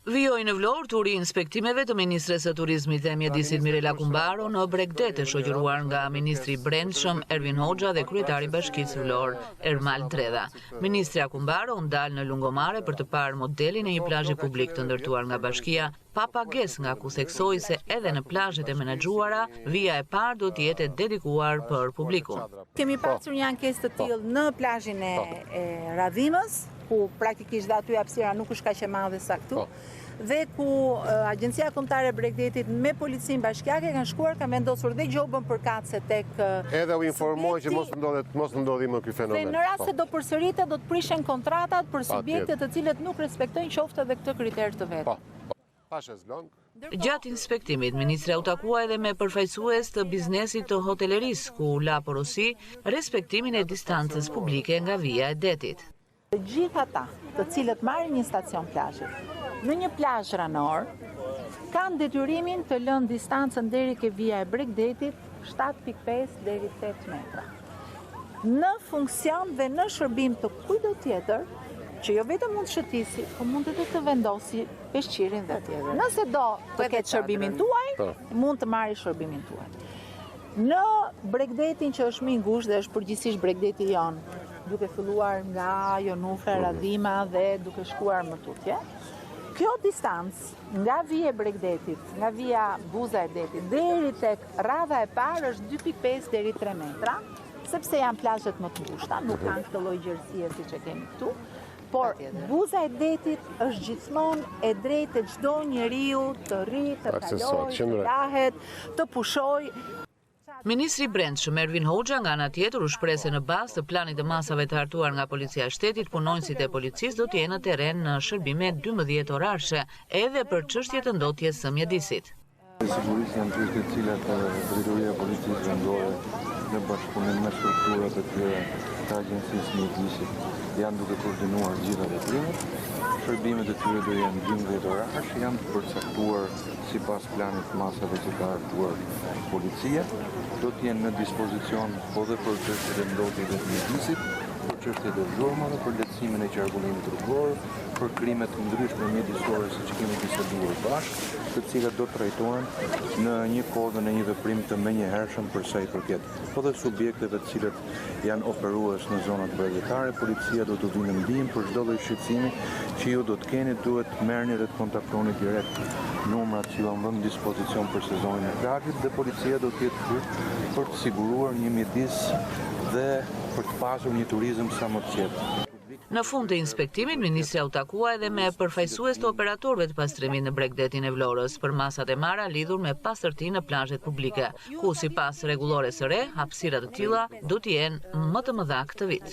Vijoi në Vlorë turi inspektimeve të Ministres së Turizmit dhe Mjedisit Mirela Kumbaro në Bregdet, e shoqëruar nga Ministri i Brendshëm Ervin Hoxha dhe Kryetari i Bashkisë Vlorë Ermal Dredha. Ministri Kumbaro u ndal në Lungomare për të parë modelin e një plazhi publik të ndërtuar nga bashkia, pa pagesë, nga ku theksoi se edhe në plazhet e menaxhuara, vija e parë do të jetë dedikuar për publikun. Kemi pasur një ankesë të tillë në plazhin e Radhimës, ku praktikisht aty hapësira nuk është kaq e madhe sa këtu, dhe ku Agjencia Kombëtare e Bregdetit me policinë bashkiake kanë shkuar, kanë vendosur dhe gjobën përkatëse tek edhe u informoi që mos ndodhi më ky fenomen. Dhe në rast se do përsëritet, do të prishen kontratat për subjekte të cilët nuk respektojnë qoftë edhe këtë kriter të vet. Gjatë inspektimit, ministra u takua edhe me përfaqësues të biznesit të hotelerisë, ku la porosi respektimin e distancës publike nga vija e detit. Të gjithë ata të cilët marrin një stacion plazhi në një plazh ranor kanë detyrimin të lënë distancën deri ke vija e Bregdetit 7.5 deri 8 metra. Në funksion dhe në shërbim të kujdo tjetër, që jo vetëm mund të shëtisi, po mund të vendosi peshqirin dhe tjetër. Nëse do të ketë shërbimin tuaj, mund të marrë shërbimin tuaj. Në Bregdetin që është më i ngushtë dhe është përgjithsisht Bregdeti jonë, duke filluar nga Jonufra, Radhima dhe duke shkuar më tutje, kjo distancë nga vija e Bregdetit, nga vija Buza e Detit, deri tek radha e parë është 2.5 deri 3 metra, sepse janë plazhet më të ngushta, nuk kanë këtë lloj gjerësie siç e kemi këtu, por Buza e Detit është gjithmonë e drejtë e çdo njeriu të rritë, të kalojë, të lahet, të pushojë. Ministri i Brendshëm Ervin Hoxha nga ana tjetër u shpreh se në bazë të planit të masave të hartuar nga Policia e Shtetit, punonjësit e policisë do të jenë në terren në shërbime 12 orarshe, edhe për çështje të ndotjes së mjedisit. Sigurisht janë çështje të cilat drejtoria e policisë vendore në bashkëpunim me strukturat e tjera të agjencisë mjedisit janë duke koordinuar gjitha veprimet. Shërbimet e tyre do janë 12 orash, janë përcaktuar sipas planit të masave që ka hartuar policia. Do të jenë në dispozicion po dhe për çështjet e ndotjes së mjedisit, për çështjet e zhurmave, për lehtësimin e qarkullimit rrugor, për krimet të ndryshme mjedisore siç kemi biseduar bashkë, të cilat do trajtohen në një kohë dhe në një veprim të menjëhershëm për sa i përket. Po dhe subjekteve të cilët janë operues në zonat bregdetare, policia do të vinë në ndihmë për çdo lloj shqetësimi që ju do të keni, duhet të merrni dhe të kontaktoni direkt numrat që ju janë vënë në dispozicion për sezonin e plazhit dhe policia do të jetë këtu për të siguruar një mjedis dhe për të pasur një turizëm sa më të qetë. Në fund të inspektimit, ministria u takua edhe me përfaqësues të operatorëve të pastrimit në Bregdetin e Vlorës për masat e marra lidhur me pastërtinë në plazhet publike, ku sipas rregullores së re, hapësirat të tilla do të jenë më të mëdha këtë vit.